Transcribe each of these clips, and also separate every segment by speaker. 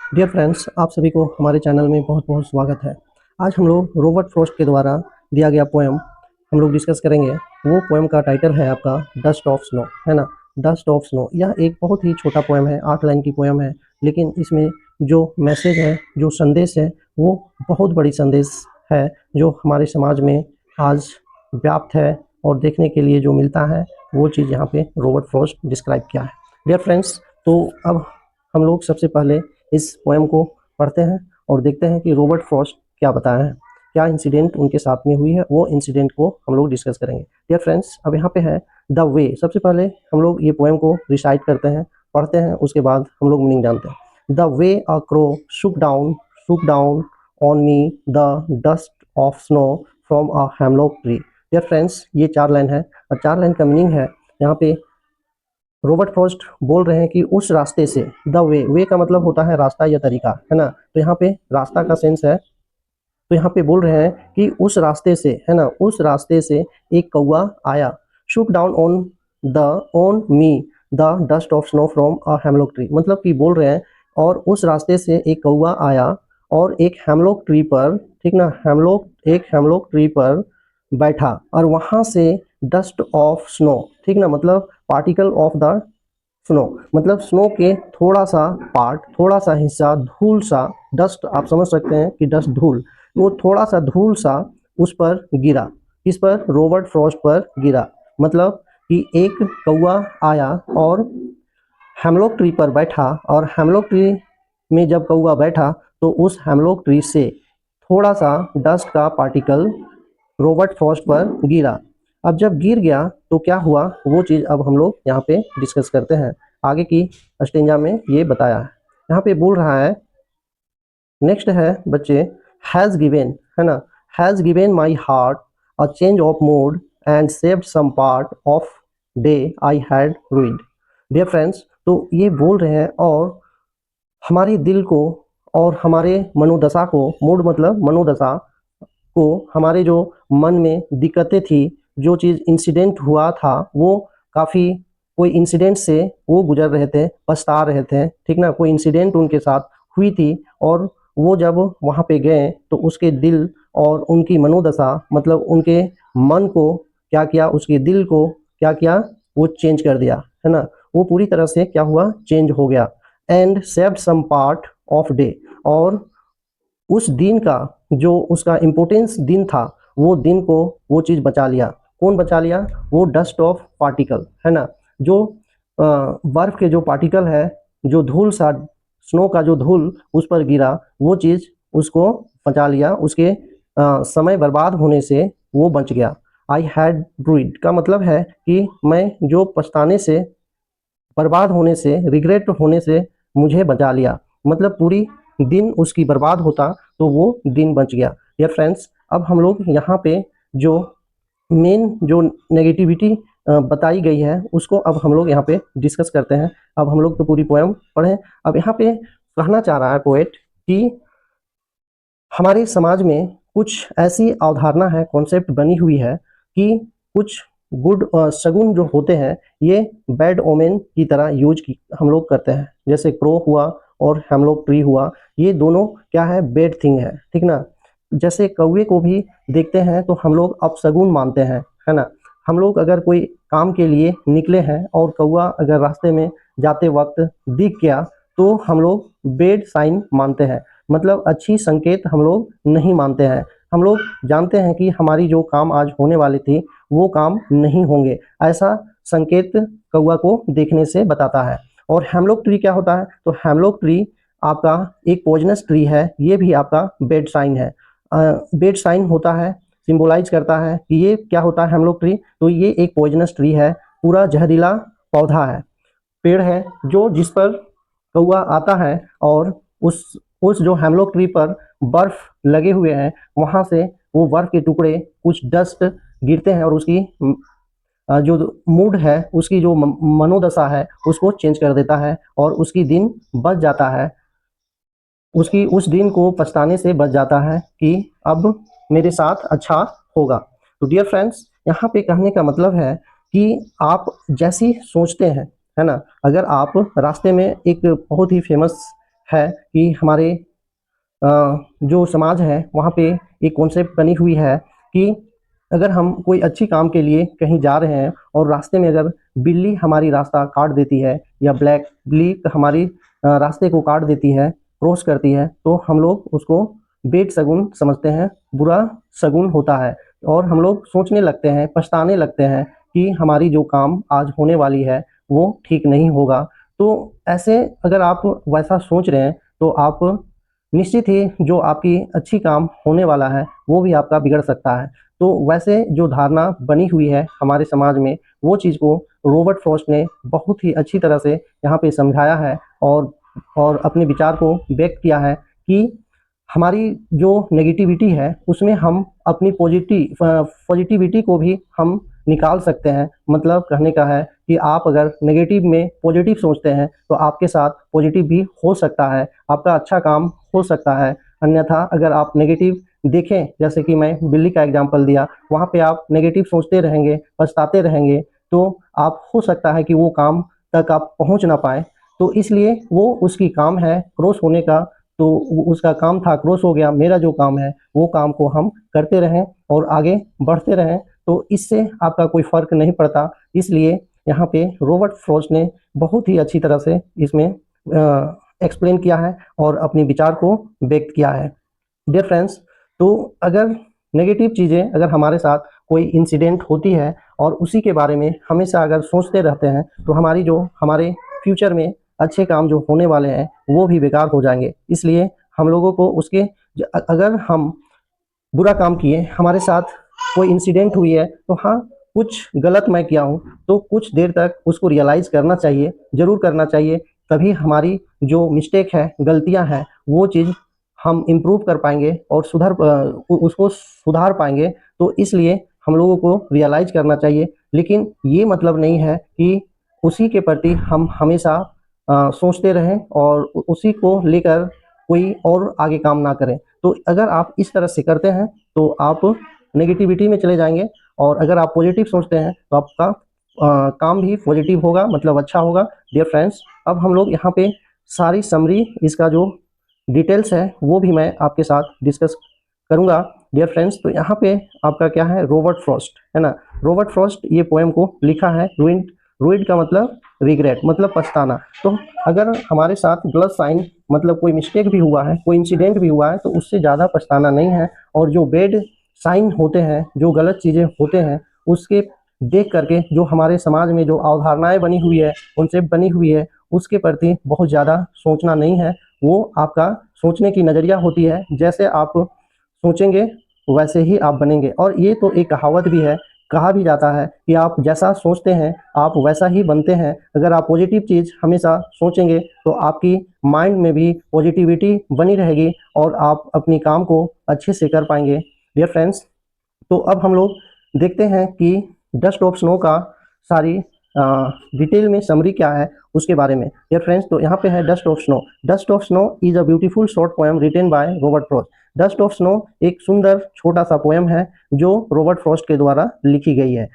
Speaker 1: Dear friends, आप सभी को हमारे चैनल में बहुत बहुत स्वागत है। आज हम लोग रॉबर्ट फ्रॉस्ट के द्वारा दिया गया पोएम हम लोग डिस्कस करेंगे। वो पोएम का टाइटल है आपका डस्ट ऑफ स्नो, है ना। डस्ट ऑफ स्नो यह एक बहुत ही छोटा पोएम है, 8 लाइन की पोएम है, लेकिन इसमें जो मैसेज है, जो संदेश है, वो बहुत बड़ी संदेश है जो हमारे समाज में आज व्याप्त है और देखने के लिए जो मिलता है वो चीज़ यहाँ पे रॉबर्ट फ्रॉस्ट डिस्क्राइब किया है। डियर फ्रेंड्स, तो अब हम लोग सबसे पहले इस पोएम को पढ़ते हैं और देखते हैं कि रॉबर्ट फ्रॉस्ट क्या बताया है, क्या इंसिडेंट उनके साथ में हुई है, वो इंसिडेंट को हम लोग डिस्कस करेंगे। डियर फ्रेंड्स, अब यहाँ पे है द वे। सबसे पहले हम लोग ये पोएम को रिसाइट करते हैं, पढ़ते हैं, उसके बाद हम लोग मीनिंग जानते हैं। The way a crow shook down on me the dust of snow from a hemlock tree. Dear friends, ये 4 लाइन है और 4 लाइन का मीनिंग है यहाँ पे रॉबर्ट फ्रॉस्ट बोल रहे हैं कि उस रास्ते से, द वे का मतलब होता है रास्ता या तरीका, है ना। तो यहाँ पे रास्ता का सेंस है, तो यहाँ पे बोल रहे हैं कि उस रास्ते से, है ना, उस रास्ते से एक कौवा आया। शुक down on me the dust of snow from a hemlock tree, मतलब कि बोल रहे हैं और उस रास्ते से एक कौवा आया और एक हेमलॉक ट्री पर, ठीक ना, एक हेमलॉक ट्री पर बैठा और वहां से डस्ट ऑफ स्नो, ठीक ना, मतलब पार्टिकल ऑफ द स्नो, मतलब स्नो के थोड़ा सा पार्ट, थोड़ा सा हिस्सा, धूल सा, डस्ट आप समझ सकते हैं कि डस्ट धूल, वो थोड़ा सा धूल सा उस पर गिरा। इस पर, रॉबर्ट फ्रॉस्ट पर गिरा। मतलब कि एक कौवा आया और हेमलॉक ट्री पर बैठा और हेमलॉक ट्री में जब कौवा बैठा तो उस हेमलॉक ट्री से थोड़ा सा डस्ट का पार्टिकल रॉबर्ट फ्रॉस्ट पर गिरा। अब जब गिर गया तो क्या हुआ, वो चीज़ अब हम लोग यहाँ पे डिस्कस करते हैं। आगे की स्टेंजा में ये बताया है, यहाँ पे बोल रहा है, नेक्स्ट है बच्चे, हैज़ गिवेन, है ना, has given my heart a change of mood and saved some part of day I had ruined. Dear friends, तो ये बोल रहे हैं और हमारे दिल को और हमारे मनोदशा को, मूड मतलब मनोदशा को, हमारे जो मन में दिक्कतें थी, जो चीज़ इंसिडेंट हुआ था, वो काफ़ी, कोई इंसिडेंट से वो गुजर रहे थे, पछता रहे थे, ठीक ना, कोई इंसिडेंट उनके साथ हुई थी और वो जब वहाँ पे गए तो उसके दिल और उनकी मनोदशा, मतलब उनके मन को क्या किया, उसके दिल को क्या किया, वो चेंज कर दिया, है ना। वो पूरी तरह से क्या हुआ, चेंज हो गया। And saved some part of day, और उस दिन का जो उसका इम्पोर्टेंस दिन था, वो दिन को वो चीज़ बचा लिया। कौन बचा लिया, वो डस्ट ऑफ पार्टिकल, है ना, जो बर्फ के जो पार्टिकल है, जो धूल सा, स्नो का जो धूल उस पर गिरा, वो चीज़ उसको बचा लिया, उसके समय बर्बाद होने से वो बच गया। आई हैड ब्रूड का मतलब है कि मैं जो पछताने से, बर्बाद होने से, रिग्रेट होने से मुझे बचा लिया, मतलब पूरी दिन उसकी बर्बाद होता तो वो दिन बच गया। डियर फ्रेंड्स, अब हम लोग यहाँ पे जो मेन जो नेगेटिविटी बताई गई है उसको अब हम लोग यहाँ पे डिस्कस करते हैं। अब हम लोग तो पूरी पोएम पढ़ें। अब यहाँ पे कहना चाह रहा है पोएट कि हमारे समाज में कुछ ऐसी अवधारणा है, कॉन्सेप्ट बनी हुई है कि कुछ गुड शगुन जो होते हैं ये बैड ओमेन की तरह यूज की हम लोग करते हैं। जैसे क्रो हुआ और हेमलॉक ट्री हुआ, ये दोनों क्या है, बैड थिंग है, ठीक ना। जैसे कौवे को भी देखते हैं तो हम लोग अपशगुन मानते हैं, है ना। हम लोग अगर कोई काम के लिए निकले हैं और कौवा अगर रास्ते में जाते वक्त दिख गया तो हम लोग बैड साइन मानते हैं, मतलब अच्छी संकेत हम लोग नहीं मानते हैं। हम लोग जानते हैं कि हमारी जो काम आज होने वाली थी वो काम नहीं होंगे, ऐसा संकेत कौवा को देखने से बताता है। और हेमलॉक ट्री क्या होता है, तो हेमलॉक ट्री आपका एक पॉइजनस ट्री है, ये भी आपका बेड साइन है। बेड साइन होता है, सिंबलाइज करता है कि ये क्या होता है, हेमलॉक ट्री, तो ये एक पॉइजनस ट्री है, पूरा जहरीला पौधा है, पेड़ है, जो जिस पर कौवा आता है और उस जो हेमलॉक ट्री पर बर्फ लगे हुए हैं वहां से वो बर्फ के टुकड़े, कुछ डस्ट गिरते हैं और उसकी जो मूड है, उसकी जो मनोदशा है उसको चेंज कर देता है और उसकी दिन बच जाता है, उसकी उस दिन को पछताने से बच जाता है कि अब मेरे साथ अच्छा होगा। तो डियर फ्रेंड्स, यहाँ पे कहने का मतलब है कि आप जैसी सोचते हैं, है ना, अगर आप रास्ते में एक बहुत ही फेमस है कि हमारे जो समाज है वहाँ पे एक कॉन्सेप्ट बनी हुई है कि अगर हम कोई अच्छी काम के लिए कहीं जा रहे हैं और रास्ते में अगर बिल्ली हमारी रास्ता काट देती है या ब्लैक बिल्ली हमारी रास्ते को काट देती है, क्रॉस करती है, तो हम लोग उसको बेड शगुन समझते हैं, बुरा शगुन होता है और हम लोग सोचने लगते हैं, पछताने लगते हैं कि हमारी जो काम आज होने वाली है वो ठीक नहीं होगा। तो ऐसे अगर आप वैसा सोच रहे हैं तो आप निश्चित ही जो आपकी अच्छी काम होने वाला है वो भी आपका बिगड़ सकता है। तो वैसे जो धारणा बनी हुई है हमारे समाज में, वो चीज़ को रॉबर्ट फ्रॉस्ट ने बहुत ही अच्छी तरह से यहाँ पे समझाया है और अपने विचार को व्यक्त किया है कि हमारी जो नेगेटिविटी है उसमें हम अपनी पॉजिटिविटी को भी हम निकाल सकते हैं। मतलब कहने का है कि आप अगर नेगेटिव में पॉजिटिव सोचते हैं तो आपके साथ पॉजिटिव भी हो सकता है, आपका अच्छा काम हो सकता है। अन्यथा अगर आप नेगेटिव देखें, जैसे कि मैं बिल्ली का एग्जांपल दिया, वहाँ पे आप नेगेटिव सोचते रहेंगे, पछताते रहेंगे, तो आप हो सकता है कि वो काम तक आप पहुँच ना पाएँ। तो इसलिए वो उसकी काम है क्रॉस होने का, तो उसका काम था क्रॉस हो गया, मेरा जो काम है वो काम को हम करते रहें और आगे बढ़ते रहें, तो इससे आपका कोई फ़र्क नहीं पड़ता। इसलिए यहाँ पे रॉबर्ट फ्रॉस्ट ने बहुत ही अच्छी तरह से इसमें एक्सप्लेन किया है और अपने विचार को व्यक्त किया है। डियर फ्रेंड्स, तो अगर नेगेटिव चीज़ें अगर हमारे साथ कोई इंसिडेंट होती है और उसी के बारे में हमेशा अगर सोचते रहते हैं तो हमारी जो हमारे फ्यूचर में अच्छे काम जो होने वाले हैं वो भी बेकार हो जाएंगे। इसलिए हम लोगों को उसके अगर हम बुरा काम किए, हमारे साथ कोई इंसिडेंट हुई है, तो हाँ, कुछ गलत मैं किया हूँ, तो कुछ देर तक उसको रियलाइज़ करना चाहिए, ज़रूर करना चाहिए। तभी हमारी जो मिस्टेक है, गलतियाँ हैं, वो चीज़ हम इम्प्रूव कर पाएँगे और उसको सुधार पाएँगे। तो इसलिए हम लोगों को रियलाइज़ करना चाहिए। लेकिन ये मतलब नहीं है कि उसी के प्रति हम हमेशा सोचते रहें और उसी को लेकर कोई और आगे काम ना करें। तो अगर आप इस तरह से करते हैं तो आप नेगेटिविटी में चले जाएंगे और अगर आप पॉजिटिव सोचते हैं तो आपका काम भी पॉजिटिव होगा, मतलब अच्छा होगा। डियर फ्रेंड्स, अब हम लोग यहाँ पे सारी समरी इसका जो डिटेल्स है वो भी मैं आपके साथ डिस्कस करूँगा। डियर फ्रेंड्स, तो यहाँ पे आपका क्या है, रॉबर्ट फ्रॉस्ट है ना। रॉबर्ट फ्रॉस्ट ये पोएम को लिखा है। रूइड का मतलब रिग्रेट, मतलब पछताना। तो अगर हमारे साथ गलत साइन मतलब कोई मिस्टेक भी हुआ है, कोई इंसिडेंट भी हुआ है, तो उससे ज़्यादा पछताना नहीं है। और जो बैड साइन होते हैं, जो गलत चीज़ें होते हैं, उसके देख करके जो हमारे समाज में जो अवधारणाएं बनी हुई है, कॉन्सेप्ट बनी हुई है, उसके प्रति बहुत ज़्यादा सोचना नहीं है। वो आपका सोचने की नज़रिया होती है, जैसे आप सोचेंगे वैसे ही आप बनेंगे। और ये तो एक कहावत भी है, कहा भी जाता है कि आप जैसा सोचते हैं आप वैसा ही बनते हैं। अगर आप पॉजिटिव चीज़ हमेशा सोचेंगे तो आपकी माइंड में भी पॉजिटिविटी बनी रहेगी और आप अपनी काम को अच्छे से कर पाएंगे। डियर फ्रेंड्स, तो अब हम लोग देखते हैं कि डस्ट ऑफ स्नो का सारी डिटेल में समरी क्या है उसके बारे में। डियर फ्रेंड्स, तो यहाँ पे है dust of snow. Dust of snow is a beautiful short poem written by Robert Frost. Dust of snow एक सुंदर छोटा सा पोएम है जो रॉबर्ट फ्रॉस्ट के द्वारा लिखी गई है।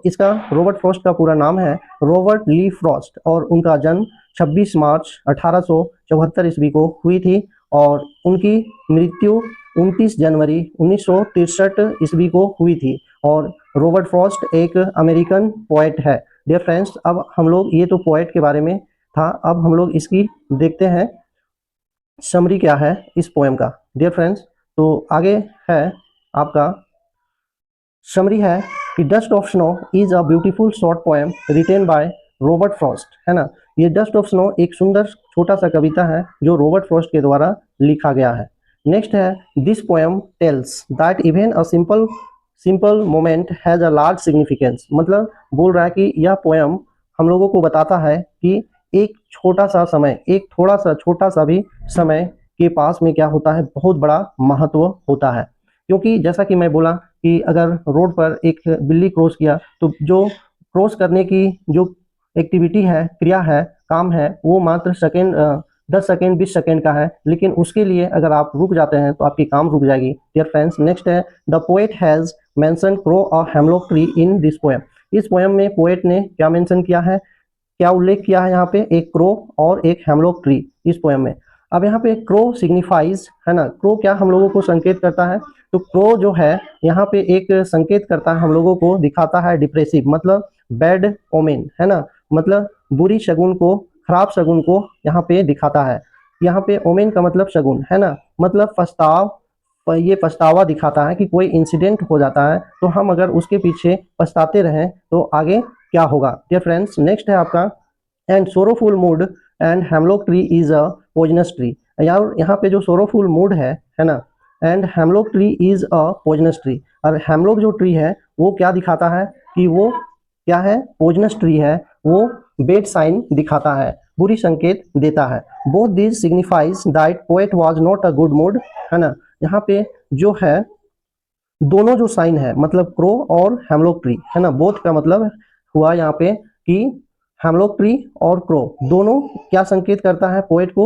Speaker 1: इसका रॉबर्ट फ्रॉस्ट का पूरा नाम है रॉबर्ट ली फ्रॉस्ट और उनका जन्म 26 मार्च 1874 ईस्वी को हुई थी और उनकी मृत्यु 29 जनवरी 1963 ईस्वी को हुई थी। और रॉबर्ट फ्रॉस्ट एक अमेरिकन पोएट है। डियर फ्रेंड्स, अब हम लोग, ये तो पोएट के बारे में था, अब हम लोग इसकी देखते हैं समरी क्या है इस पोएम का। डियर फ्रेंड्स, तो आगे है आपका समरी है कि dust of snow is a beautiful short poem written by Robert Frost, है ना। ये डस्ट ऑफ स्नो एक सुंदर छोटा सा कविता है जो रॉबर्ट फ्रॉस्ट के द्वारा लिखा गया है। नेक्स्ट है this poem tells that even a simple moment has a large significance. मतलब बोल रहा है कि यह पोएम हम लोगों को बताता है कि एक छोटा सा समय, एक थोड़ा सा छोटा सा भी समय के पास में क्या होता है, बहुत बड़ा महत्व होता है। क्योंकि जैसा कि मैं बोला कि अगर रोड पर एक बिल्ली क्रॉस किया तो जो क्रॉस करने की जो एक्टिविटी है, क्रिया है, काम है, वो मात्र सेकेंड 10 सेकेंड 20 सेकेंड का है, लेकिन उसके लिए अगर आप रुक जाते हैं तो आपकी काम रुक जाएगी। डियर फ्रेंड्स, नेक्स्ट है the poet has mention crow a hemlock tree in this poem. इस पोएम में पोएट ने क्या मेंशन किया है, क्या उल्लेख किया है यहाँ पे, एक क्रो और एक हेमलॉक ट्री इस पोएम में। अब यहाँ पे क्रो सिग्निफाइज, है ना, क्रो क्या हम लोगों को संकेत करता है, तो क्रो जो है यहाँ पे एक संकेत करता है हम लोगों को, दिखाता है डिप्रेसिव, मतलब बैड ओमेन, है ना, मतलब बुरी शगुन को, खराब शगुन को यहाँ पे दिखाता है। यहाँ पे ओमेन का मतलब शगुन, है ना, मतलब पछताव, ये पछतावा दिखाता है कि कोई इंसिडेंट हो जाता है तो हम अगर उसके पीछे पछताते रहें तो आगे क्या होगा। डियर फ्रेंड्स, नेक्स्ट है आपका and sorrowful mood and hemlock tree is a poisonous tree. यार यहाँ पे जो सोरोफुल मूड है ना, and hemlock tree is a poisonous tree, और हेमलॉक जो ट्री है वो क्या दिखाता है कि वो क्या है, पॉइजनस ट्री है, वो बेड साइन दिखाता है, बुरी संकेत देता है। Both this signifies that poet was not a good mood, है ना, यहाँ पे जो है दोनों जो साइन है, मतलब क्रो और हेमलॉक ट्री, है ना, बोथ का मतलब हुआ यहाँ पे कि हेमलॉक ट्री और क्रो दोनों क्या संकेत करता है, पोएट को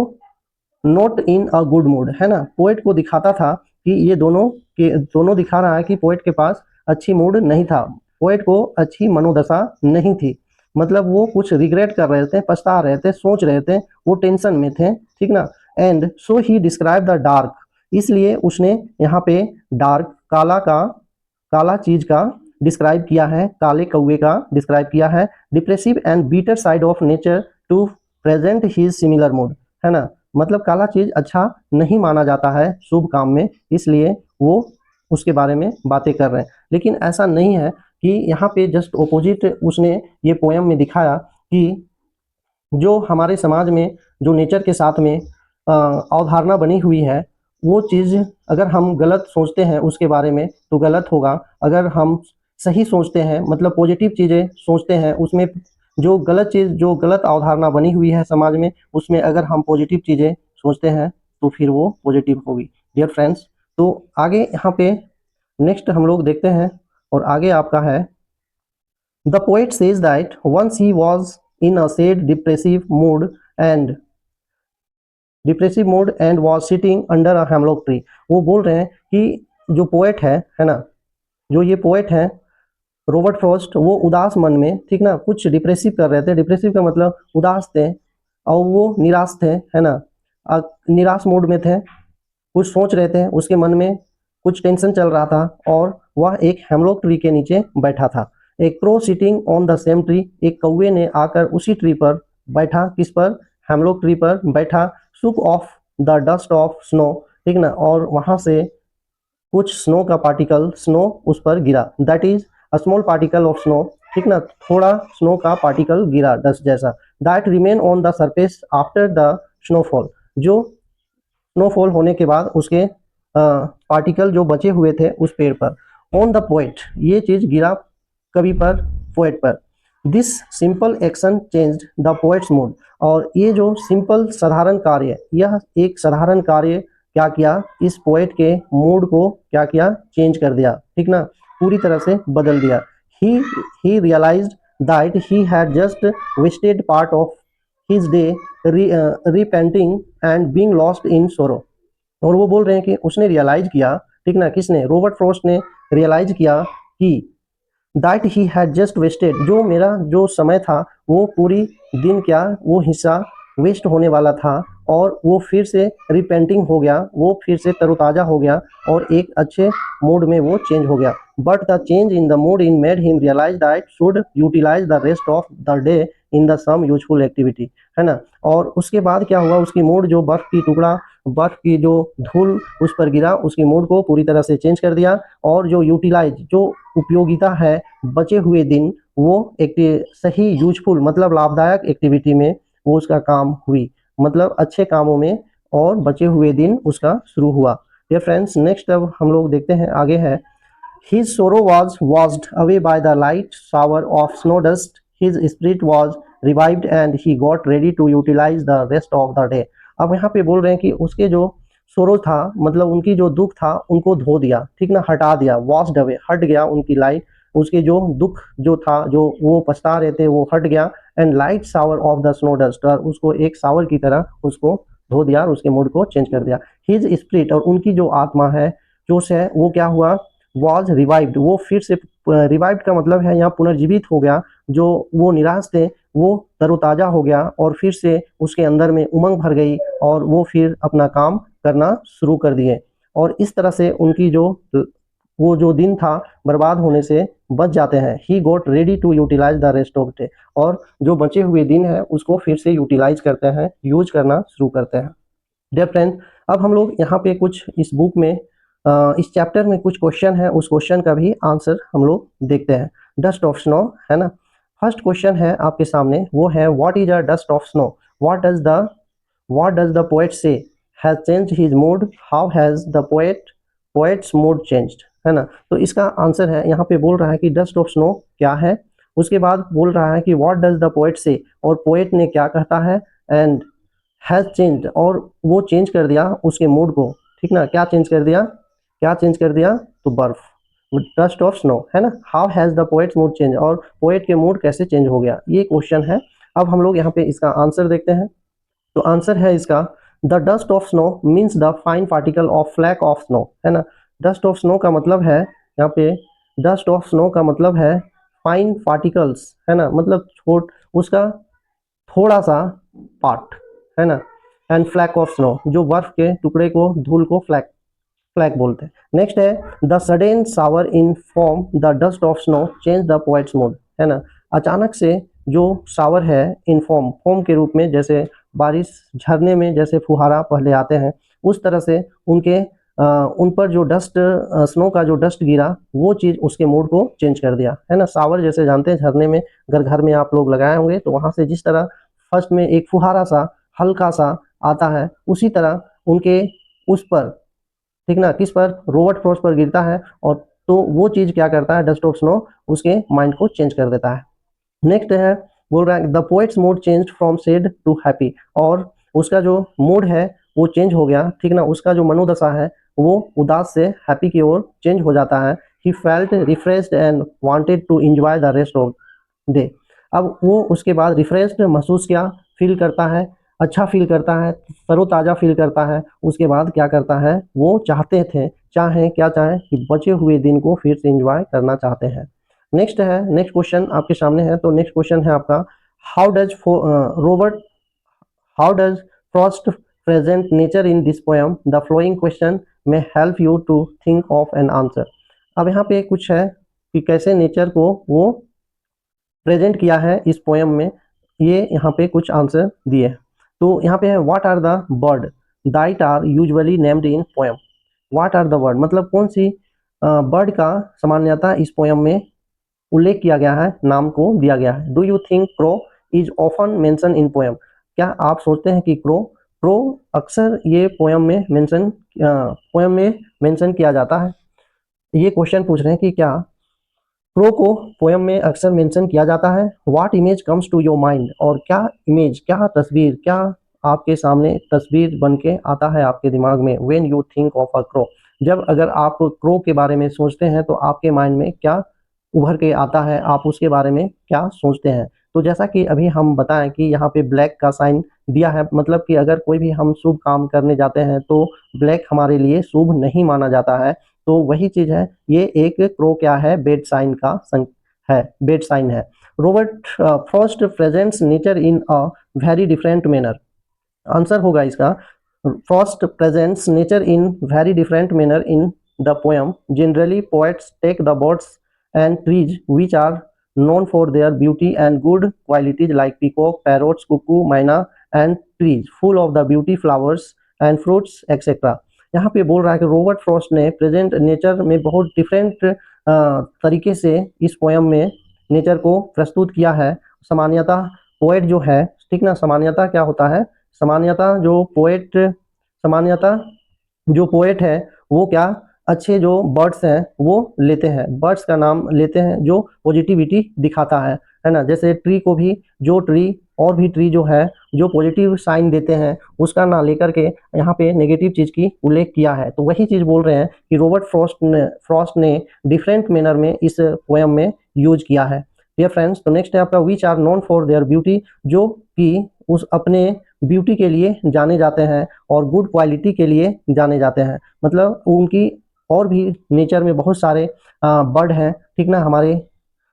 Speaker 1: not in a good mood, है ना, पोएट को दिखाता था कि ये दोनों के दोनों दिखा रहा है कि पोएट के पास अच्छी मूड नहीं था, पोएट को अच्छी मनोदशा नहीं थी, मतलब वो कुछ रिग्रेट कर रहे थे, पछता रहे थे, सोच रहे थे, वो टेंशन में थे, ठीक ना। And so he describe the dark, इसलिए उसने यहाँ पे डार्क, काला चीज का डिस्क्राइब किया है, काले कौवे का डिस्क्राइब किया है, depressive and bitter side of nature to present his similar mood, है ना, मतलब काला चीज अच्छा नहीं माना जाता है शुभ काम में, इसलिए वो उसके बारे में बातें कर रहे हैं। लेकिन ऐसा नहीं है कि यहाँ पे जस्ट ओपोजिट उसने ये पोयम में दिखाया कि जो हमारे समाज में जो नेचर के साथ में अवधारणा बनी हुई है, वो चीज़ अगर हम गलत सोचते हैं उसके बारे में तो गलत होगा, अगर हम सही सोचते हैं, मतलब पॉजिटिव चीज़ें सोचते हैं, उसमें जो गलत चीज़, जो गलत अवधारणा बनी हुई है समाज में, उसमें अगर हम पॉजिटिव चीज़ें सोचते हैं तो फिर वो पॉजिटिव होगी। डियर फ्रेंड्स, तो आगे यहाँ पे नेक्स्ट हम लोग देखते हैं, और आगे आपका है the poet says that once he was in a sad and depressive mood and was sitting under a hemlock tree. वो बोल रहे हैं कि जो पोएट है ना, जो ये पोएट है रॉबर्ट फ्रॉस्ट, वो उदास मन में, ठीक ना, कुछ डिप्रेसिव कर रहे थे, डिप्रेसिव का मतलब उदास थे, और वो निराश थे, है ना, निराश मूड में थे, कुछ सोच रहे थे, उसके मन में कुछ टेंशन चल रहा था, और वह एक हेमलॉक ट्री के नीचे बैठा था। एक crow sitting on the same tree, एक कौवे ने आकर उसी ट्री पर बैठा, किस पर, हेमलॉक ट्री पर बैठा, सुक of the dust of snow, ठीक ना, और वहां से कुछ स्नो का पार्टिकल, स्नो उस पर गिरा, that is a small particle of snow, ठीक ना, थोड़ा स्नो का पार्टिकल गिरा, डस्ट जैसा, that remain on the surface after the snowfall, जो स्नोफॉल होने के बाद उसके पार्टिकल जो बचे हुए थे उस पेड़ पर। ऑन द पोएट, ये चीज गिरा कवि पर, पोएट पर। This simple action changed the poet's mood, और ये जो सिंपल साधारण कार्य, यह एक साधारण कार्य क्या किया, इस पोएट के मूड को क्या किया, चेंज कर दिया, ठीक ना, पूरी तरह से बदल दिया। He realized that he had just wasted part of his day repenting and being lost in sorrow. और वो बोल रहे हैं कि उसने रियलाइज किया, ठीक ना, किसने, रॉबर्ट फ्रॉस्ट ने रियलाइज किया कि that he had just wasted, जो मेरा जो समय था वो पूरी दिन क्या, वो हिस्सा वेस्ट होने वाला था, और वो फिर से रिपेंटिंग हो गया, वो फिर से तरोताज़ा हो गया, और एक अच्छे मूड में वो चेंज हो गया। But the change in the mood in made him realise that should utilise the rest of the day in the some useful activity, है ना, और उसके बाद क्या हुआ, उसकी मूड, जो बर्फ की टुकड़ा, बर्फ की जो धूल उस पर गिरा, उसकी मूड को पूरी तरह से चेंज कर दिया, और जो यूटिलाइज, जो उपयोगिता है बचे हुए दिन, वो एक सही यूजफुल मतलब लाभदायक एक्टिविटी में वो उसका काम हुई, मतलब अच्छे कामों में, और बचे हुए दिन उसका शुरू हुआ। ये फ्रेंड्स, नेक्स्ट अब हम लोग देखते हैं, आगे है His sorrow was washed away by the light shower of snow dust. His spirit was revived and he got ready to utilize the rest of the day. अब यहाँ पे बोल रहे हैं कि उसके जो सोरो था, मतलब उनकी जो दुख था, उनको धो दिया, ठीक ना, हटा दिया, वॉश्ड अवे, हट गया उनकी लाइट, उसके जो दुख जो था, जो वो पछता रहे थे, वो हट गया, and light shower of the snow dust, और उसको एक शावर की तरह उसको धो दिया और उसके मूड को चेंज कर दिया। हिज स्पिरिट, और उनकी जो आत्मा है, जोश है, वो क्या हुआ, वॉज रिवाइव्ड, वो फिर से, रिवाइव्ड का मतलब है यहाँ पुनर्जीवित हो गया, जो वो निराश थे वो तरोताज़ा हो गया और फिर से उसके अंदर में उमंग भर गई और वो फिर अपना काम करना शुरू कर दिए और इस तरह से उनकी वो जो दिन था बर्बाद होने से बच जाते हैं। He got ready to utilize the rest of day, और जो बचे हुए दिन है उसको फिर से यूटिलाइज करते हैं, यूज करना शुरू करते हैं। डियर फ्रेंड, अब हम लोग यहाँ पे कुछ इस बुक में इस चैप्टर में कुछ क्वेश्चन है, उस क्वेश्चन का भी आंसर हम लोग देखते हैं। डस्ट ऑफ स्नो, है ना। फर्स्ट क्वेश्चन है आपके सामने, वो है what is a dust of snow, what does the poet say, has changed his mood, how has the poet's mood changed, है ना। तो इसका आंसर है, यहाँ पे बोल रहा है कि डस्ट ऑफ स्नो क्या है, उसके बाद बोल रहा है कि व्हाट डज द पोएट से, और पोएट ने क्या कहता है, एंड हैज चेंज्ड, और वो चेंज कर दिया उसके मूड को, ठीक ना। क्या चेंज कर दिया, तो बर्फ, डस्ट ऑफ स्नो, है ना। How has the poet's mood change, और पोएट के मूड कैसे चेंज हो गया, ये क्वेश्चन है। अब हम लोग यहाँ पे इसका आंसर देखते हैं। तो आंसर है इसका, the dust of snow means the fine particle of flake of snow, है ना। डस्ट ऑफ स्नो का मतलब है, यहाँ पे डस्ट ऑफ स्नो का मतलब है फाइन पार्टिकल्स, है ना, मतलब उसका थोड़ा सा पार्ट, है ना। एंड फ्लैक ऑफ स्नो, जो बर्फ के टुकड़े को, धूल को फ्लैक फ्लैग बोलते हैं। नेक्स्ट है the sudden shower in form the dust of snow change the poet's mood, है ना। अचानक से जो शावर है इन फॉर्म के रूप में, जैसे बारिश झरने में जैसे फुहारा पहले आते हैं, उस तरह से उन पर जो डस्ट, स्नो का जो डस्ट गिरा, वो चीज़ उसके मूड को चेंज कर दिया, है ना। शावर जैसे जानते हैं झरने में, अगर घर में आप लोग लगाए होंगे तो वहाँ से जिस तरह फर्स्ट में एक फुहारा सा हल्का सा आता है, उसी तरह उनके उस पर, ठीक ना, किस पर, रॉबर्ट फ्रॉस्ट पर गिरता है, और तो वो चीज़ क्या करता है, डस्ट ऑफ स्नो उसके माइंड को चेंज कर देता है। नेक्स्ट है, बोल रहा है the poet's mood change from sad to happy, और उसका जो मूड है वो चेंज हो गया, ठीक ना, उसका जो मनोदशा है वो उदास से हैप्पी की ओर चेंज हो जाता है। He felt refreshed and wanted to enjoy the rest of day, अब वो उसके बाद रिफ्रेश्ड महसूस किया, फील करता है, अच्छा फील करता है, तरोताज़ा फील करता है, उसके बाद क्या करता है, वो क्या चाहें कि बचे हुए दिन को फिर से एंजॉय करना चाहते हैं। नेक्स्ट क्वेश्चन आपके सामने है। तो नेक्स्ट क्वेश्चन है आपका, how does Robert how does Frost present nature in this poem, the following question में help you to think of an answer. अब यहाँ पे कुछ है कि कैसे नेचर को वो प्रेजेंट किया है इस पोएम में, ये यहाँ पे कुछ आंसर दिए। तो यहाँ पे है what are the bird that are usually named in poem, what are the word, मतलब कौन सी बर्ड का सामान्यतः इस पोएम में उल्लेख किया गया है, नाम को दिया गया है। Do you think crow is often mention in poem, क्या आप सोचते हैं कि क्रो अक्सर ये पोएम में मेंशन किया जाता है। ये क्वेश्चन पूछ रहे हैं कि क्या क्रो को पोएम में अक्सर मेंशन किया जाता है। What image comes to your mind, और क्या तस्वीर, क्या आपके सामने तस्वीर बन के आता है आपके दिमाग में, when you think of a crow, जब अगर आप क्रो के बारे में सोचते हैं तो आपके माइंड में क्या उभर के आता है, आप उसके बारे में क्या सोचते हैं। तो जैसा कि अभी हम बताएं कि यहाँ पे ब्लैक का साइन दिया है, मतलब कि अगर कोई भी हम शुभ काम करने जाते हैं तो ब्लैक हमारे लिए शुभ नहीं माना जाता है। तो वही चीज़ है, ये एक क्रो क्या है, बेड साइन है। Robert Frost presents nature in a very different manner, answer होगा इसका, Frost presents nature in very different manner in the poem. Generally poets take the birds and trees which are known for their beauty and good qualities like peacock, parrots, cuckoo, myna and trees full of the beauty flowers and fruits etc. यहाँ पे बोल रहा है कि Robert Frost ने present nature में बहुत different तरीके से इस पोएम में नेचर को प्रस्तुत किया है। सामान्यतः पोएट जो है, ठीक ना, सामान्यतः क्या होता है, सामान्यतः जो पोएट है वो क्या, अच्छे जो बर्ड्स हैं वो लेते हैं, बर्ड्स का नाम लेते हैं जो पॉजिटिविटी दिखाता है ना। जैसे ट्री को भी, जो ट्री और भी ट्री जो है जो पॉजिटिव साइन देते हैं उसका नाम लेकर के यहाँ पे नेगेटिव चीज़ की उल्लेख किया है। तो वही चीज़ बोल रहे हैं कि रॉबर्ट फ्रॉस्ट ने डिफरेंट मैनर में इस पोएम में यूज किया है। डियर फ्रेंड्स, तो नेक्स्ट है आपका, which are known for their beauty, जो कि उस अपने ब्यूटी के लिए जाने जाते हैं और गुड क्वालिटी के लिए जाने जाते हैं, मतलब उनकी और भी नेचर में बहुत सारे बर्ड हैं, ठीक ना, हमारे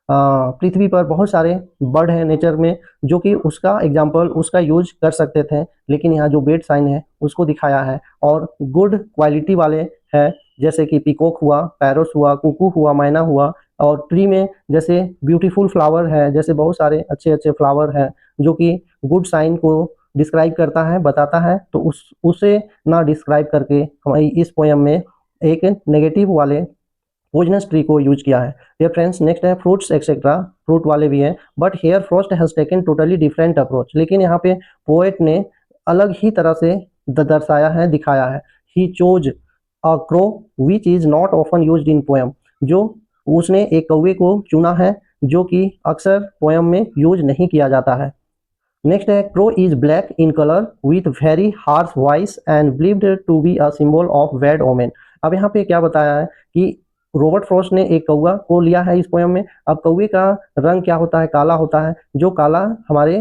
Speaker 1: पृथ्वी पर बहुत सारे बर्ड हैं नेचर में जो कि उसका एग्जाम्पल उसका यूज कर सकते थे, लेकिन यहाँ जो बेड साइन है उसको दिखाया है और गुड क्वालिटी वाले हैं, जैसे कि पीकॉक हुआ, पैरोट हुआ, कुकू हुआ, मैना हुआ। और ट्री में जैसे ब्यूटीफुल फ्लावर है, जैसे बहुत सारे अच्छे अच्छे फ्लावर हैं जो कि गुड साइन को डिस्क्राइब करता है, बताता है। तो उसे ना डिस्क्राइब करके हमारी इस पोएम में एक नेगेटिव वाले पॉइजनस ट्री को यूज किया है। डियर फ्रेंड्स, नेक्स्ट है फ्रूट्स एक्सेट्रा, फ्रूट वाले भी हैं, but here Frost has taken totally different approach. लेकिन यहाँ पे पोएट ने अलग ही तरह से दर्शाया है, दिखाया है। He chose a crow which is not often used in poem, जो उसने एक कौवे को चुना है जो कि अक्सर पोएम में यूज नहीं किया जाता है। नेक्स्ट है crow is black in colour with very harsh voice and believed to be a symbol of bad omen. अब यहाँ पे क्या बताया है कि रॉबर्ट फ्रॉस्ट ने एक कौवा को लिया है इस पोएम में। अब कौवे का रंग क्या होता है? काला होता है, जो काला हमारे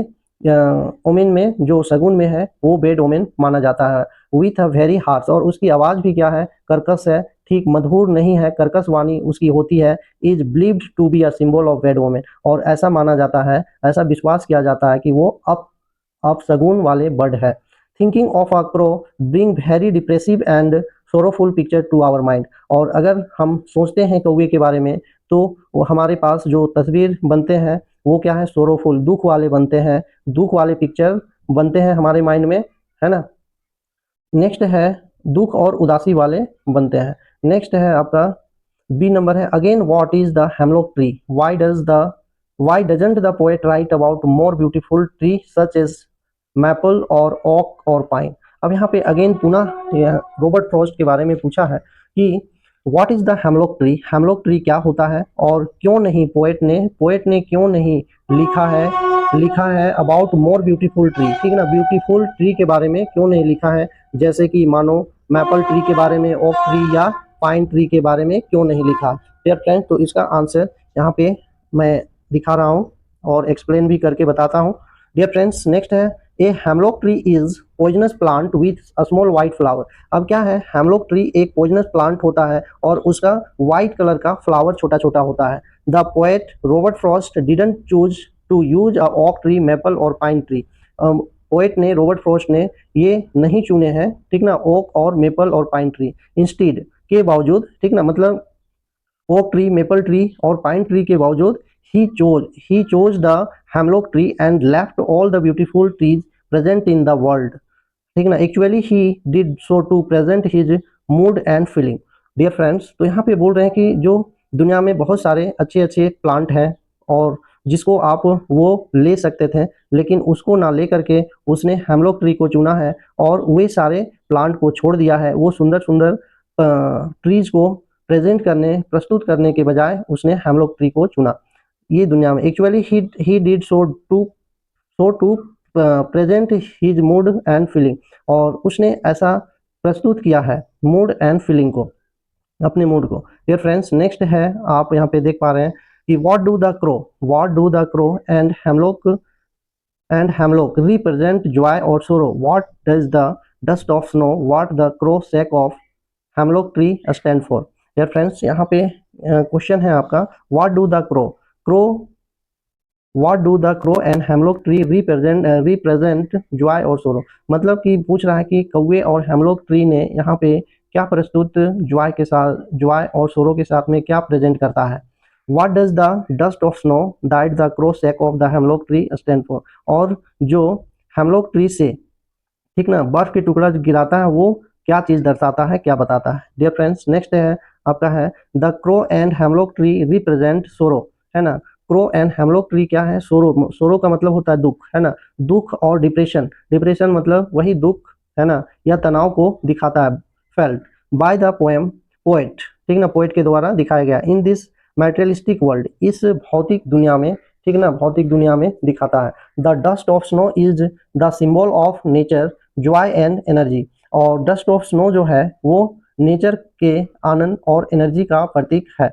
Speaker 1: ओमेन में, जो शगुन में है, वो बेड ओमेन माना जाता है। विथ अ वेरी हार्श, और उसकी आवाज़ भी क्या है? कर्कश है, ठीक मधुर नहीं है, कर्कश वाणी उसकी होती है। Is believed to be a symbol of bad omen, और ऐसा माना जाता है, ऐसा विश्वास किया जाता है कि वो अपशगुन वाले बर्ड है। Thinking of a crow bring very depressive and sorrowful picture to our mind. और अगर हम सोचते हैं कौवे के बारे में तो वो हमारे पास जो तस्वीर बनते हैं वो क्या है? सोरोफुल, दुख वाले बनते हैं, दुख वाले पिक्चर बनते हैं हमारे माइंड में, है ना। नेक्स्ट है दुख और उदासी वाले बनते हैं। नेक्स्ट है आपका बी नंबर है again what is the hemlock tree, why doesn't the poet write about more beautiful tree such as maple और ओक और पाइन। अब यहाँ पे अगेन पुनः रॉबर्ट फ्रॉस्ट के बारे में पूछा है कि what is the hemlock tree क्या होता है, और क्यों नहीं पोएट ने क्यों नहीं लिखा है अबाउट मोर ब्यूटीफुल ट्री, ठीक है ना। ब्यूटीफुल ट्री के बारे में क्यों नहीं लिखा है, जैसे कि मानो मैपल ट्री के बारे में, ओक ट्री या पाइन ट्री के बारे में क्यों नहीं लिखा। डियर फ्रेंड्स, तो इसका आंसर यहाँ पे मैं दिखा रहा हूँ और एक्सप्लेन भी करके बताता हूँ। डियर फ्रेंड्स, नेक्स्ट है a hemlock tree is poisonous plant with a small white flower. अब क्या है? हेमलॉक ट्री एक पॉइजनस प्लांट होता है और उसका वाइट कलर का फ्लावर छोटा छोटा होता है। The poet Robert Frost didn't choose to use a oak tree, maple और पाइन ट्री। पोएट ने, रॉबर्ट फ्रॉस्ट ने ये नहीं चुने हैं, ठीक ना, ओक और मेपल और पाइन ट्री। इंस्टीड, के बावजूद, ठीक ना, मतलब ओक ट्री, मेपल ट्री और पाइन ट्री के बावजूद he chose the hemlock tree and left all the beautiful trees present in the world, ठीक ना। Actually he did so to present his mood and feeling. Dear friends, तो यहाँ पे बोल रहे हैं कि जो दुनिया में बहुत सारे अच्छे अच्छे प्लांट हैं और जिसको आप वो ले सकते थे, लेकिन उसको ना ले करके उसने हेमलॉक ट्री को चुना है और वे सारे प्लांट को छोड़ दिया है। वो सुंदर सुंदर ट्रीज को प्रस्तुत करने के बजाय उसने हेमलॉक ट्री को चुना। ये दुनिया में actually he did so to present his mood and feeling, और उसने ऐसा प्रस्तुत किया है मूड एंड फीलिंग को, अपने मूड को। डियर फ्रेंड्स, नेक्स्ट है, आप यहाँ पे देख पा रहे हैं कि what do the crow and hemlock represent joy और sorrow, what does the dust of snow, what the crow shake off hemlock tree stand for. Dear friends, यहाँ पे क्वेश्चन है आपका what do the crow what do the crow and hemlock tree represent joy और sorrow. मतलब कि पूछ रहा है कि कौवे और हेमलॉक ट्री ने यहाँ पे क्या प्रस्तुत जॉय और सोरो के साथ में क्या प्रेजेंट करता है। What does the dust of snow that the crow shake off the hemlock tree stand for, और जो हेमलॉक ट्री से, ठीक ना, बर्फ के टुकड़ा गिराता है वो क्या चीज दर्शाता है, क्या बताता है। डियर फ्रेंड्स, नेक्स्ट है आपका है the crow and hemlock tree represent सोरो, है ना। क्रो एंड हेमलॉक ट्री क्या है? सोरो का मतलब होता है दुख, है ना। दुख और डिप्रेशन मतलब वही दुख, है ना, या तनाव को दिखाता है। फेल्ट बाय द पोएट, ठीक ना, पोएट के द्वारा दिखाया गया। इन दिस मैटेरियलिस्टिक वर्ल्ड, इस भौतिक दुनिया में, ठीक ना, भौतिक दुनिया में दिखाता है। The dust of snow is the symbol of nature, Joy and energy. और डस्ट ऑफ स्नो जो है वो नेचर के आनंद और एनर्जी का प्रतीक है।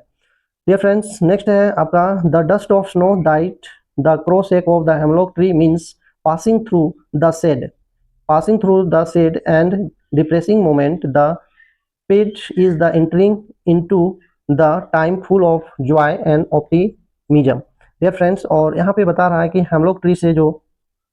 Speaker 1: डियर फ्रेंड्स, नेक्स्ट है आपका the dust of snow that the crow shake off the hemlock tree means passing through the shade and depressing moment. The page is the entering into the time full of joy and मीजम। Dear friends, और यहाँ पे बता रहा है कि hemlock tree से जो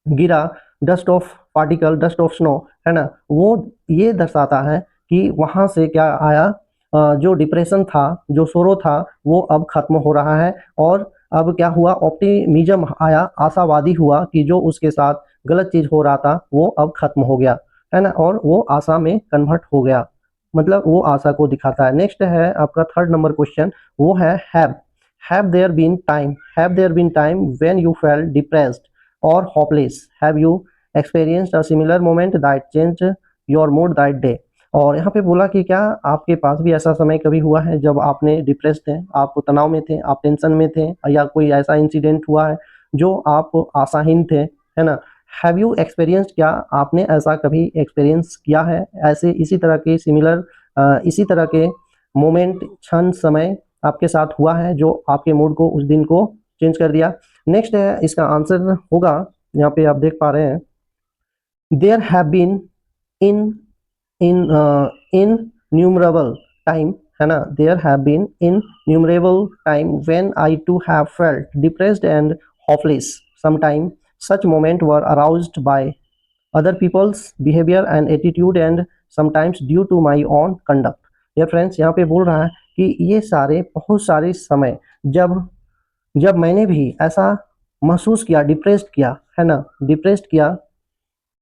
Speaker 1: गिरा dust of particle, dust of snow, है ना, वो ये दर्शाता है कि वहाँ से क्या आया, जो डिप्रेशन था, जो सोरो था, वो अब खत्म हो रहा है। और अब क्या हुआ, ऑप्टिमिज्म आया, आशावादी हुआ कि जो उसके साथ गलत चीज हो रहा था वो अब खत्म हो गया, है ना, और वो आशा में कन्वर्ट हो गया, मतलब वो आशा को दिखाता है। नेक्स्ट है आपका थर्ड नंबर क्वेश्चन, वो है have there been time when you felt depressed और hopeless, have you experienced a similar moment that change your mood that day. और यहाँ पे बोला कि क्या आपके पास भी ऐसा समय कभी हुआ है जब आपने डिप्रेस थे, आप तनाव में थे, आप टेंशन में थे, या कोई ऐसा इंसिडेंट हुआ है जो आप आशाहीन थे, है ना। हैव यू एक्सपीरियंस, क्या आपने ऐसा कभी एक्सपीरियंस किया है, ऐसे इसी तरह के सिमिलर इसी तरह के मोमेंट, क्षण, समय आपके साथ हुआ है जो आपके मूड को उस दिन को चेंज कर दिया। नेक्स्ट है, इसका आंसर होगा, यहाँ पे आप देख पा रहे हैं, there have been in in innumerable time, है ना, there have been innumerable time when I too have felt depressed and hopeless. Sometimes such moments were aroused by other people's behavior and attitude and sometimes due to my own conduct. ये friends यहाँ पे बोल रहा है कि ये सारे बहुत सारे समय जब जब मैंने भी ऐसा महसूस किया, डिप्रेस्ड किया, है ना, डिप्रेस्ड किया,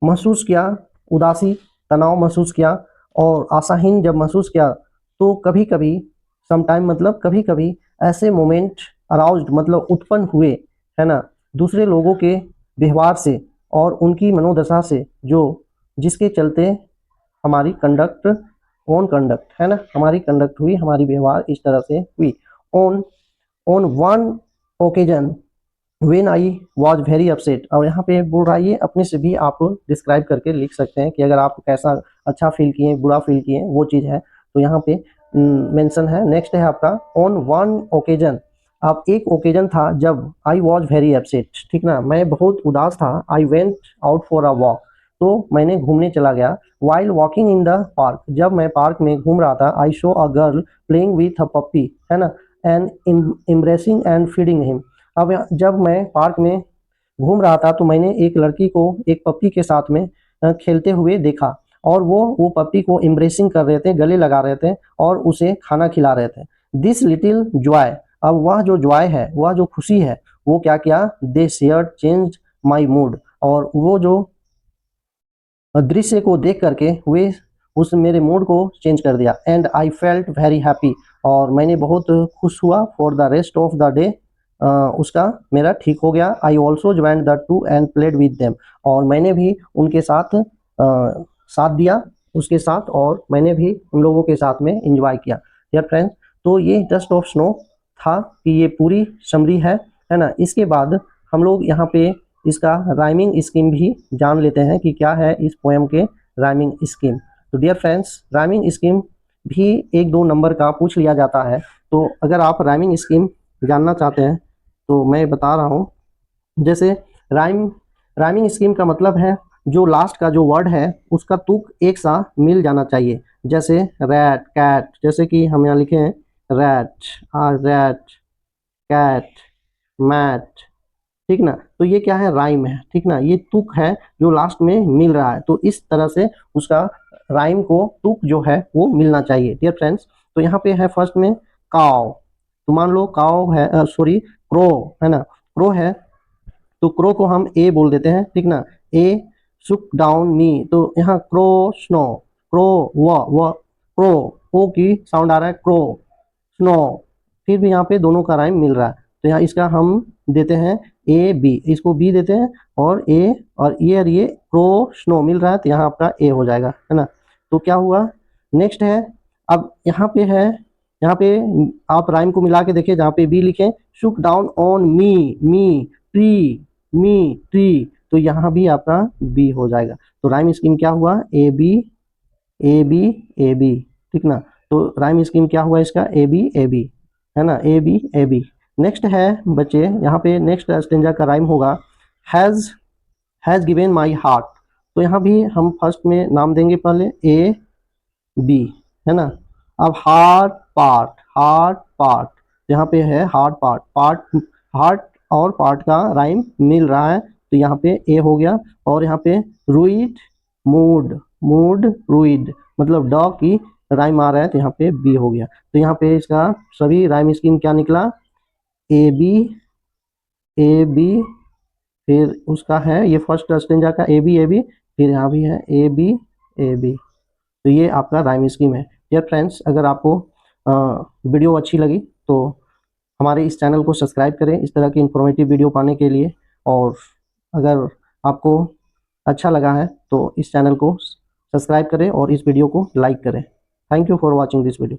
Speaker 1: महसूस किया, उदासी, तनाव महसूस किया और आशाहीन जब महसूस किया, तो कभी कभी, समटाइम मतलब कभी कभी, ऐसे मोमेंट अराउज्ड मतलब उत्पन्न हुए, है ना, दूसरे लोगों के व्यवहार से और उनकी मनोदशा से, जो जिसके चलते हमारी कंडक्ट, ओन कंडक्ट, है ना, हमारी कंडक्ट हुई, हमारी व्यवहार इस तरह से हुई। On on one occasion when I was very upset, और यहाँ पे बोल रहा है, ये अपने से भी आप डिस्क्राइब करके लिख सकते हैं कि अगर आप कैसा अच्छा फील किए, बुरा फील किए, वो चीज़ है, तो यहाँ पे मेंशन है। नेक्स्ट है आपका ऑन वन ओकेजन, आप एक ओकेजन था जब आई वॉज वेरी अपसेट, ठीक ना, मैं बहुत उदास था, I went out for a walk, तो मैंने घूमने चला गया। While walking in the park, जब मैं पार्क में घूम रहा था, I saw a girl playing with a puppy, है ना, and embracing and feeding him. अब जब मैं पार्क में घूम रहा था तो मैंने एक लड़की को एक पप्पी के साथ में खेलते हुए देखा, और वो पप्पी को एम्ब्रेसिंग कर रहे थे, गले लगा रहे थे और उसे खाना खिला रहे थे। दिस लिटिल जॉय, अब वह जो जॉय है, वह जो खुशी है, वो क्या किया, दे शेयर चेंज माई मूड, और वो जो दृश्य को देख करके वे उस मेरे मूड को चेंज कर दिया। And I felt very happy, और मैंने बहुत खुश हुआ, for the rest of the day, उसका मेरा ठीक हो गया। I also join the two and played with them, और मैंने भी उनके साथ साथ दिया उसके साथ, और मैंने भी उन लोगों के साथ में इंजॉय किया। यार फ्रेंड्स, तो ये डस्ट ऑफ स्नो था कि ये पूरी समरी है ना। इसके बाद हम लोग यहाँ पे इसका राइमिंग स्कीम भी जान लेते हैं कि क्या है इस पोएम के राइमिंग स्कीम। तो डियर फ्रेंड्स, राइमिंग स्कीम भी 1-2 नंबर का पूछ लिया जाता है, तो अगर आप राइमिंग स्कीम जानना चाहते हैं तो मैं बता रहा हूँ। जैसे राइमिंग स्कीम का मतलब है जो लास्ट का जो वर्ड है उसका तुक एक सा मिल जाना चाहिए। जैसे रैट, कैट, जैसे कि हम यहाँ लिखे हैं रैट, रैट, कैट, मैट, ठीक ना, तो ये क्या है, राइम है, ठीक ना, ये तुक है जो लास्ट में मिल रहा है, तो इस तरह से उसका राइम को तुक जो है वो मिलना चाहिए। डियर फ्रेंड्स, तो यहाँ पे है फर्स्ट में काव, तो मान लो काव है, सॉरी क्रो, है ना, क्रो है, तो क्रो को हम ए बोल देते हैं, ठीक ना, ए सुक डाउन मी, तो यहाँ क्रो स्नो, क्रो व क्रो, ओ की साउंड आ रहा है, क्रो स्नो, फिर भी यहाँ पे दोनों का राइम मिल रहा है, तो यहाँ इसका हम देते हैं ए बी, इसको बी देते हैं, और ए और ये क्रो स्नो मिल रहा है, तो यहाँ आपका ए हो जाएगा, है ना। तो क्या हुआ, नेक्स्ट है, अब यहाँ पे है, यहाँ पे आप राइम को मिला के देखिए, जहाँ पे बी लिखें, शुक down on me tree, me tree, तो यहाँ भी आपका बी हो जाएगा। तो राइम स्कीम क्या हुआ, A B A B A B, ठीक ना, तो राइम स्कीम क्या हुआ इसका, ए बी, है ना, ए बी। नेक्स्ट है बच्चे, यहाँ पे नेक्स्ट स्टेंजा का राइम होगा, हैज़ गिवन माई हार्ट, तो यहाँ भी हम फर्स्ट में नाम देंगे पहले ए बी, है ना। अब हार्ट पार्ट, यहाँ पे है हार्ट पार्ट, हार्ट और पार्ट का राइम मिल रहा है, तो यहाँ पे ए हो गया। और यहाँ पे रूइड, मूड, मूड रूइड, मतलब डॉग की राइम आ रहा है, तो यहाँ पे बी हो गया। तो यहाँ पे इसका सभी राइम स्कीम क्या निकला, ए बी, ए बी, फिर उसका है ये फर्स्ट स्टेंजा का ए बी, फिर यहाँ भी है ए बी। तो ये आपका राइम स्कीम है। डियर फ्रेंड्स, अगर आपको वीडियो अच्छी लगी तो हमारे इस चैनल को सब्सक्राइब करें इस तरह की इंफॉर्मेटिव वीडियो पाने के लिए। और अगर आपको अच्छा लगा है तो इस चैनल को सब्सक्राइब करें और इस वीडियो को लाइक करें। Thank you for watching this video.